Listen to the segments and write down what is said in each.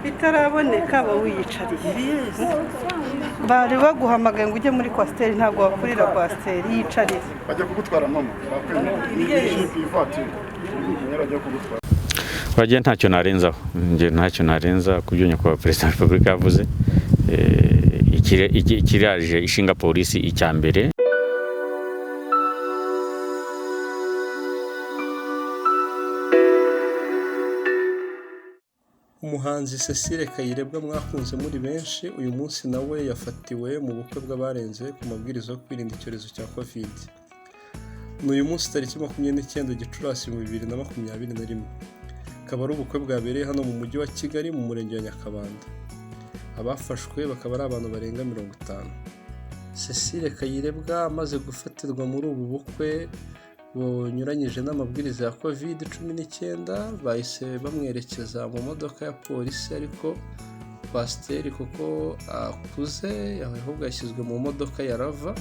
bitaraboneka aba wiyicariye. Bari baguhamagaye ngo ujye muri kwasiteri, ntabwo wakurira kwasiteri, yicariye. Bajya kugutwara mama, Bagiye ntacyo narenzaho, nge ntacyo narenza ku byo nyakubahwa Perezida wa Repubulika yavuze. Ikiraje ishinga polisi icya mbere. Umuhanzi Cecile Kayirebwa mwakunze muri benshi, uyu munsi nawe yafatiwe mu bukwe bw'abarenze ku mabwiriza yo kwirinda icyorezo cya Covid. N'uyu munsi tariki 29 Gicurasi 2021. Akaba ari ubukwe bwabereye hano mu mujyi wa Kigali mu murenge wa Nyakabanda. Abafashwe bakaba ari abantu barenga 50. Cecile Kayirebwa amaze gufatirwa muri ubu bukwe bunyuranyije n'amabwiriza ya Covid-19, bahise bamwerekeza mu modoka ya polisi ariko kwasiteri kuko akuze, ahubwo yashyizwe mu modoka ya Rava.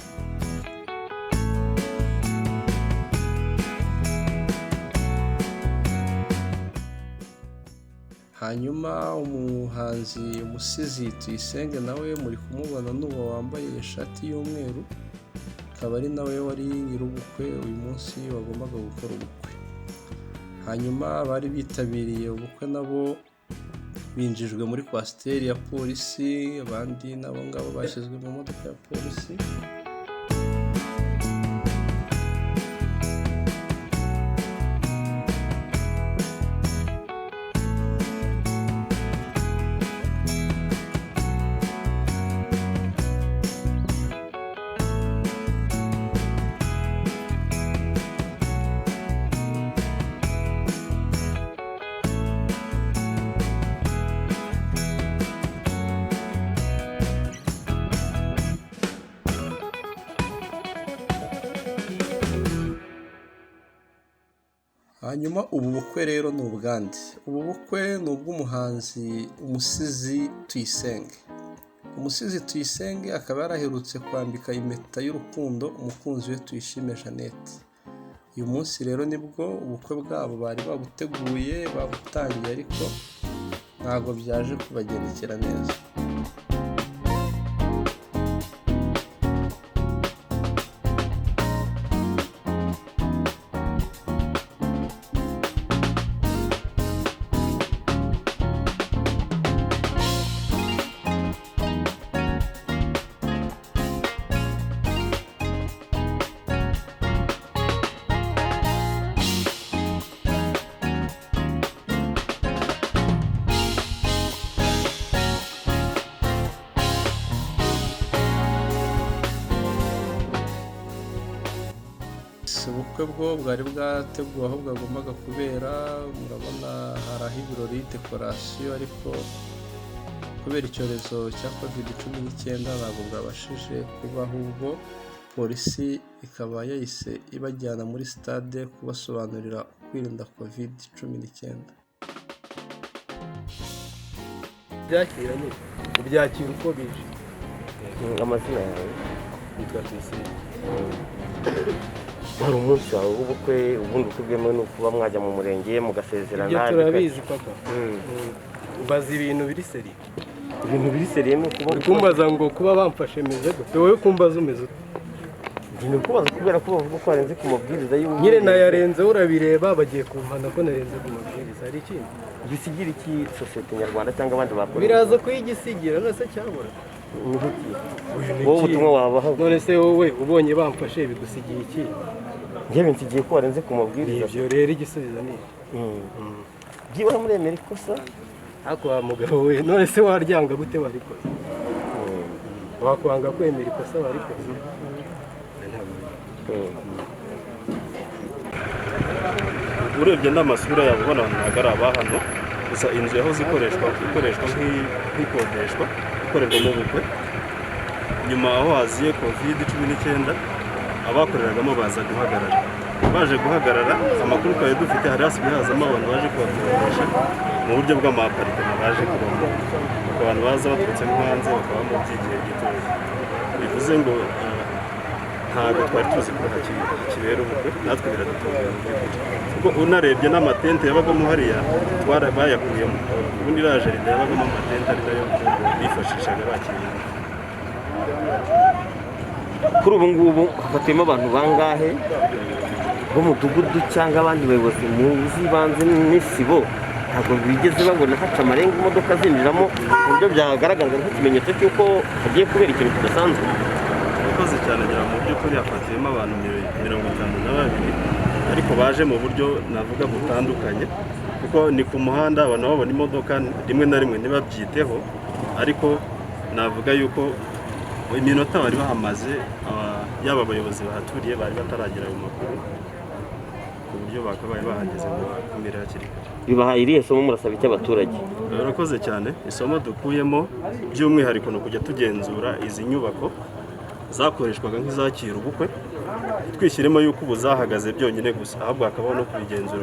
Hanyuma umuhanzi umusizi Tuyisenge nawe muri kumubona n'uwo wambaye ishati y'umweru, akaba ari nawe wari nyir'ubukwe uyu munsi wagombaga gukora ubukwe. Hanyuma bari bitabiriye ubukwe nabo binjijwe muri kwasiteri ya polisi, abandi nabo ngabo bashyizwe mu modoka ya polisi. Hanyuma ubu bukwe rero ni ubwande. Ubu bukwe ni ubw'umuhanzi umusizi Tuyisenge. Umusizi Tuyisenge akaba yaraherutse kwambika impeta y'urukundo umukunzi we Tuyishime Jeannette. Uyu munsi rero nibwo ubukwe bwabo bari babuteguye, babutangiye, ariko ntabwo byaje kubagendekera neza. Ubukwe bwo bwari bwateguwe aho bwagombaga kubera, murabona hari aho ibirori dekorasiyo, ariko kubera icyorezo cya Covid-19 ntabwo bwabashije kuba, ahubwo polisi ikaba yahise ibajyana muri stade kubasobanurira kwirinda Covid-19. Byakira ni ubyakira uko bije. Amazina yawe yitwa Tuyisenge. hari umunsi wawe w'ubukwe, ubundi ubukwe bwemewe ni ukuba mwajya mu murenge mugasezerana. Ibyo turabizi papa. Ubaza ibintu biri seri. Ibintu biri seriye ni ukuba kumbaza ngo kuba bamfashe meze gute, wowe kumbaza umeze ute? Ni ukubaza kubera ko bavuga ko warenze ku mabwiriza y'ubu. Nyine nayarenze, urabireba bagiye kumpana ko narenze ku mabwiriza. Hari ikindi gisigira iki sosiyete nyarwanda cyangwa abandi bakora? Biraza kuyigisigira nose cyabura. Wowe ubutumwa wabaha? None se wowe ubonye bamfashe bigusigiye iki? Njyewe nsigiye ko warenze ku mabwiriza. Ibyo rero igisubizo ni byibura muri Amerika kosa ako wa mugabo we, none se waryanga gute warikoze? Wakwanga kwemera ikosa warikoze? Urebye n'amasura yabo ubona ntabwo aba hano, gusa inzu yahoze ikoreshwa nk'ikodeshwa ikorerwamo ubukwe. Nyuma aho haziye Covid-19 abakoreragamo baza guhagarara. Baje guhagarara, amakuru twari dufite hari hasigaye hazamo abantu baje kubakodesha mu buryo bw'amaparikoma, baje kubamo abantu baza baturutse no hanze bakaba mu by'igihe gitoya. Bivuze ngo ntabwo twari tuzi ko hakibera ubukwe natwe biradutunguye mu by'ukuri kuko unarebye n'amatente yabagamo hariya bayakuyemo ubundi iriya jaride yabagamo amatente ari nayo bifashishaga bakiriye. kuri ubu ngubu hafatiwemo abantu bangahe b'umudugudu cyangwa abandi bayobozi mu z'ibanze n'isibo ntabwo bigeze babona haca amarenga imodoka zinjiramo ku buryo byagaragaza nk'ikimenyetso cy'uko hagiye kubera ikintu kidasanzwe? Urakoze cyane ngira mu by'ukuri hafatiwemo abantu 52 ariko baje mu buryo navuga butandukanye kuko ni ku muhanda abantu babona imodoka rimwe na rimwe ntibabyiteho ariko navuga yuko iminota bari bahamaze yaba abayobozi bahaturiye bari bataragera mu makuru ku buryo bakabaye bahageze mu kumira hakiri kare. Bibahaye irihe somo murasaba iki abaturage? Urakoze cyane, isomo dukuyemo by'umwihariko no kujya tugenzura izi nyubako zakoreshwaga nk'izakira ubukwe twishyiremo yuko ubu zahagaze byonyine gusa ahubwo hakabaho no kubigenzura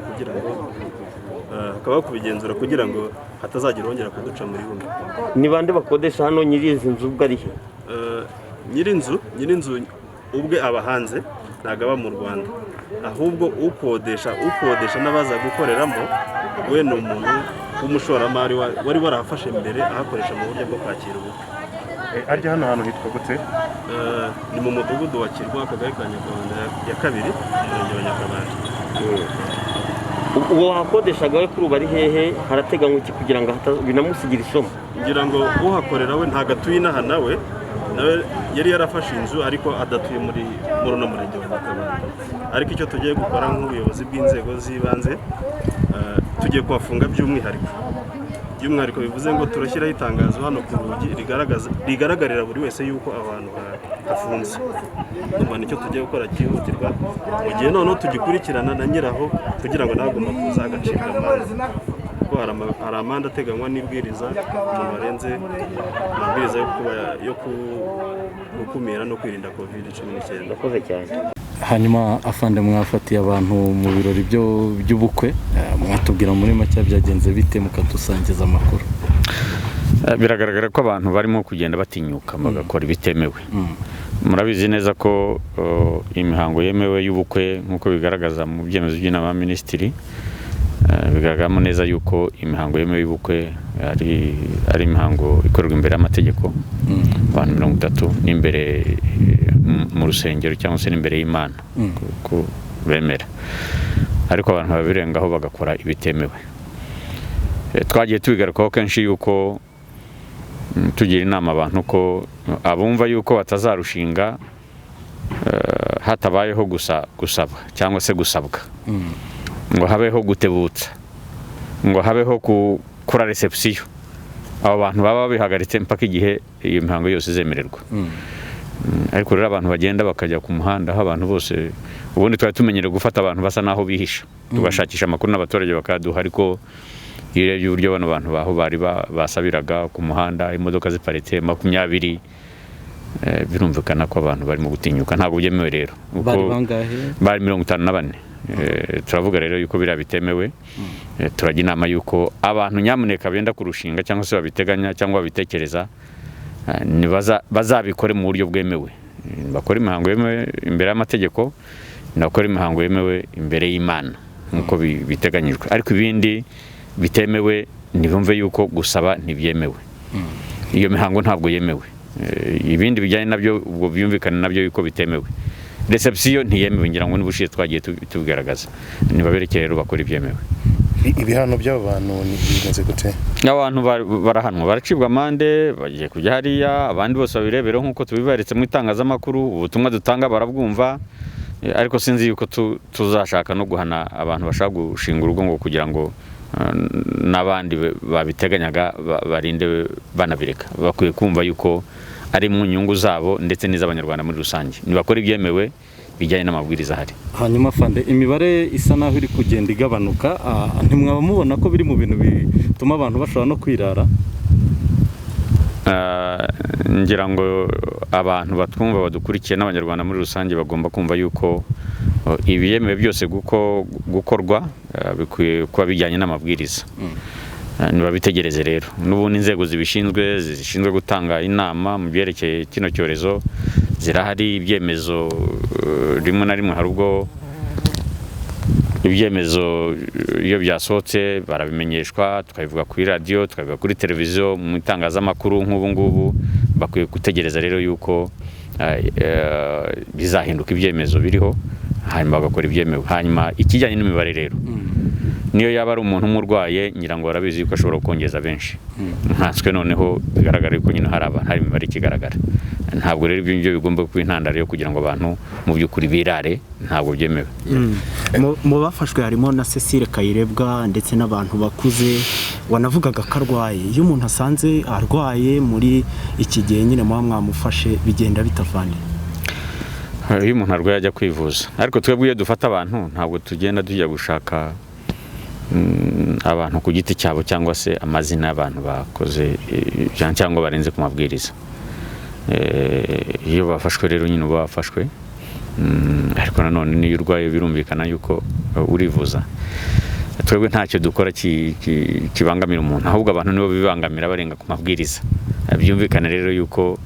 kugira ngo hatazagira wongera kuduca muri rumwe. Ni bande bakodesha hano nyiri izi nzu ubwo ari he? Nyirinzu ubwe aba hanze ntabwo aba mu Rwanda ahubwo ukodesha n'abaza gukoreramo we ni umuntu w'umushoramari wari warahafashe mbere ahakoresha mu buryo bwo kwakira ubukwe. Arya hano hantu hitwa gute? Ni mu mudugudu wa Kirwa akagari ka Nyakabanda ya 2 umurenge wa Nyakabanda. Uwo wakodeshaga we kuri ubu ari hehe? Harateganywa iki kugira ngo binamusigira isomo? Ngira ngo uhakorera we ntago atuye inaha nawe yari yarafashe inzu ariko adatuye muri uno murenge wa Nyakabanda. Ariko icyo tugiye gukora nk'ubuyobozi bw'inzego z'ibanze tugiye kuhafunga by'umwihariko bivuze ngo turashyiraho itangazo hano ku rugi rigaragarira buri wese yuko abantu hafunze. Urumva icyo tugiye gukora cyihutirwa mu gihe noneho tugikurikirana na nyiraho kugira ngo nagomba kuza agacibwa amande kuko hari amande ateganywa n'ibwiriza umuntu warenze amabwiriza yo gukumira no kwirinda COVID-19. Urakoze cyane. Hanyuma afande mwafatiye abantu mu birori by'ubukwe mwatubwira muri make byagenze bite mukadusangiza amakuru? Biragaragara ko abantu barimo kugenda batinyuka bagakora ibitemewe. Murabizi neza ko imihango yemewe y'ubukwe nk'uko bigaragaza mu byemezo by'inama ya minisitiri bigaragaramo neza yuko imihango yemewe y'ubukwe ari imihango ikorerwa imbere y'amategeko abantu 30 n'imbere mu rusengero cyangwa se n'imbere y'Imana ko bemera, ariko abantu babirengaho bagakora ibitemewe. Twagiye tubigarukaho kenshi yuko tugira inama abantu ko abumva yuko batazarushinga hatabayeho gusaba cyangwa se gusabwa ngo habeho gutebutsa ngo habeho kura reception, abo bantu baba bihagaritse mpaka igihe iyo mihango yose izemererwa. Ariko rero abantu bagenda bakajya ku muhanda aho abantu bose ubundi twari tumenyereye gufata abantu basa naho bihisha tugashakisha amakuru n'abaturage bakaduha, ariko iyo y'uburyo bano bantu baho bari basabiraga ku muhanda imodoka ziparitse 20 birumvikana ko abantu barimo gutinyuka ntabwo byemewe. Rero bari bangahe? Bari 54. Turavuga rero yuko bira bitemewe. Turajya inama yuko abantu nyamuneka benda kurushinga cyangwa se babiteganya cyangwa babitekereza bazabikore mu buryo bwemewe, bakora imihango yemewe imbere y'amategeko, nakora imihango yemewe imbere y'Imana nkuko biteganyijwe, ariko ibindi bitemewe nibumve yuko gusaba ntibyemewe. Iyo mihango ntabwo yemewe. Ibindi bijyanye nabyo ubwo byumvikana nabyo yuko bitemewe. Reception ntiyemewe, ngira ngo n'ubushiye twagiye tubigaragaza. Nibaberekere rero bakora ibyemewe. Ibihano by'abo bantu bigenze gute? Abantu barahanwa, baracibwa amande, bagiye kujya hariya, abandi bose babirebera nkuko tubibaretse mu itangazamakuru, ubutumwa dutanga barabwumva, ariko sinzi yuko tuzashaka no guhana abantu bashaka gushinga urugo ngo kugira ngo n'abandi babiteganyaga barinde banabireka. Bakwiye kumva yuko ari mu nyungu zabo ndetse n'iz'abanyarwanda muri rusange, nibakora ibyemewe bijyanye n'amabwiriza ahari. Hanyuma fande, imibare isa naho iri kugenda igabanuka, ntimwaba mubona ko biri mu bintu bituma abantu bashobora no kwirara? Ngira ngo abantu batwumva badukurikiye n'abanyarwanda muri rusange bagomba kumva yuko ibiyemewe byose gukorwa bikwiye kuba bijyanye n'amabwiriza. nibabitegereze rero n'ubundi inzego zishinzwe gutanga inama mu byerekeye kino cyorezo zirahari. Ibyemezo rimwe na rimwe hari ubwo ibyemezo iyo byasohotse barabimenyeshwa, tukabivuga kuri radiyo, tukabivuga kuri televiziyo, mu itangazamakuru nk'ubu ngubu. Bakwiye gutegereza rero yuko bizahinduka ibyemezo biriho, hanyuma bagakora ibyemewe. Hanyuma ikijyanye n'imibare rero, niyo yaba ari umuntu umurwaye ngira ngo barabizi yuko ashobora kongeza benshi. Nkanswe noneho bigaragara yuko nyine hari imibare ikigaragara. Ntabwo rero ibyo ngibyo bigomba kuba intandaro yo kugira ngo abantu mu by'ukuri birare, ntabwo byemewe. Mu bafashwe harimo na Cecile Kayirebwa ndetse n'abantu bakuze, wanavugaga ko arwaye. Iyo umuntu asanze arwaye muri iki gihe nyine muba mwamufashe, bigenda bitavanye? Iyo umuntu arwaye ajya kwivuza, ariko twebwe iyo dufata abantu ntabwo tugenda tujya gushaka abantu ku giti cyabo cyangwa se amazina y'abantu bakoze cyangwa barenze ku mabwiriza. Iyo bafashwe rero nyine uba wafashwe, ariko nanone niyo urwaye birumvikana yuko urivuza. Twebwe ntacyo dukora kibangamira umuntu, ahubwo abantu nibo bibangamira barenga ku mabwiriza. Byumvikana rero yuko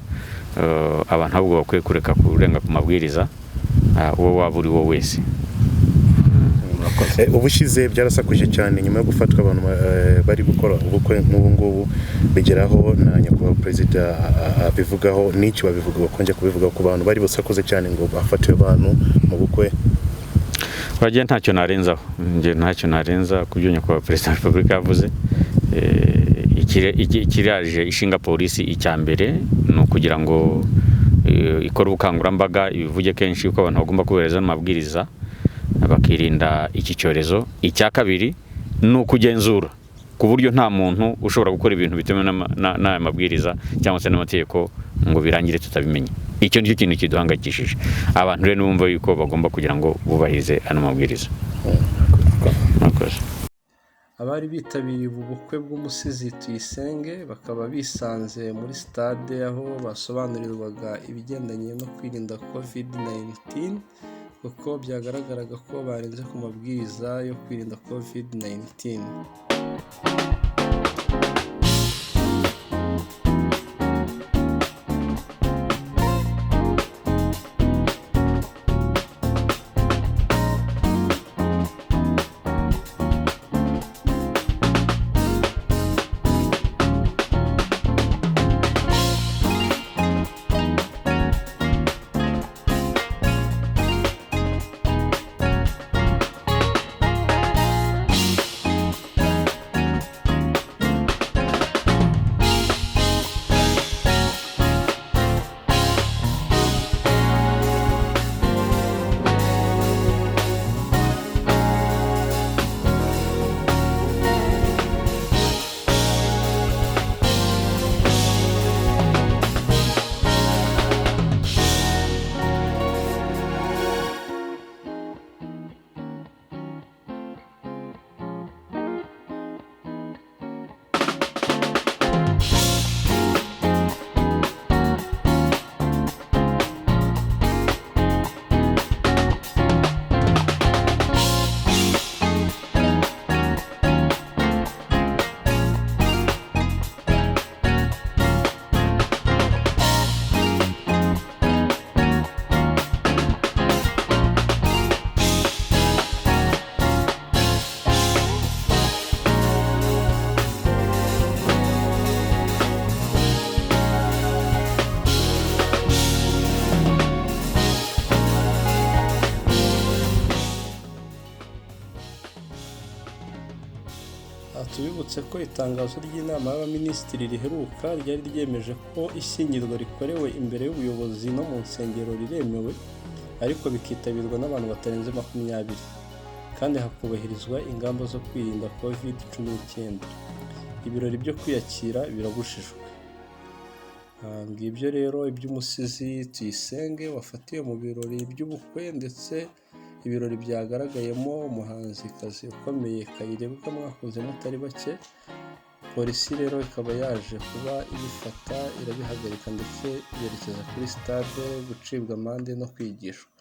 abantu ahubwo bakwiye kureka kurenga ku mabwiriza uwo waba uri wo wese. Ubushize byarasakuje cyane nyuma yo gufatwa abantu bari gukora ubukwe nk'ubu ngubu, bigeraho na nyakubahwa perezida abivugaho. N'icyo babivuga bakonje kubivuga ku bantu bari basakuze cyane ngo bafatiwe abantu mu bukwe. Bagiye ntacyo narenza ku byo nyakubahwa perezida wa Repubulika yavuze. Ikiraje ishinga polisi icya mbere ni ukugira ngo ikore ubukangurambaga, ibivuge kenshi yuko abantu bagomba kubahiriza amabwiriza bakirinda iki cyorezo. Icya kabiri ni ukugenzura ku buryo nta muntu ushobora gukora ibintu bitemewe n'aya mabwiriza cyangwa se n'amategeko ngo birangire tutabimenye. Icyo nicyo kintu kiduhangayikishije. Abantu rero bumva yuko bagomba kugira ngo bubahirize ano mabwiriza. Abari bitabiriye ubu bukwe bw'umusizi Tuyisenge bakaba bisanze muri stade aho basobanurirwaga ibigendanye no kwirinda COVID-19, kuko byagaragaraga ko barenze ku mabwiriza yo kwirinda COVID-19. Tubibutse ko itangazo ry'inama y'abaminisitiri riheruka ryari ryemeje ko ishyingirwa rikorewe imbere y'ubuyobozi no mu nsengero riremewe, ariko bikitabirwa n'abantu batarenze 20 kandi hakubahirizwa ingamba zo kwirinda COVID-19. Ibirori byo kwiyakira birabujijwe. Ngibyo rero iby'umusizi Tuyisenge wafatiwe mu birori by'ubukwe, ndetse ibirori byagaragayemo umuhanzikazi ukomeye Kayirebwa mwakunze mutari bake. Polisi rero ikaba yaje kuba ibifata irabihagarika ndetse yerekeza kuri stade gucibwa amande no kwigishwa.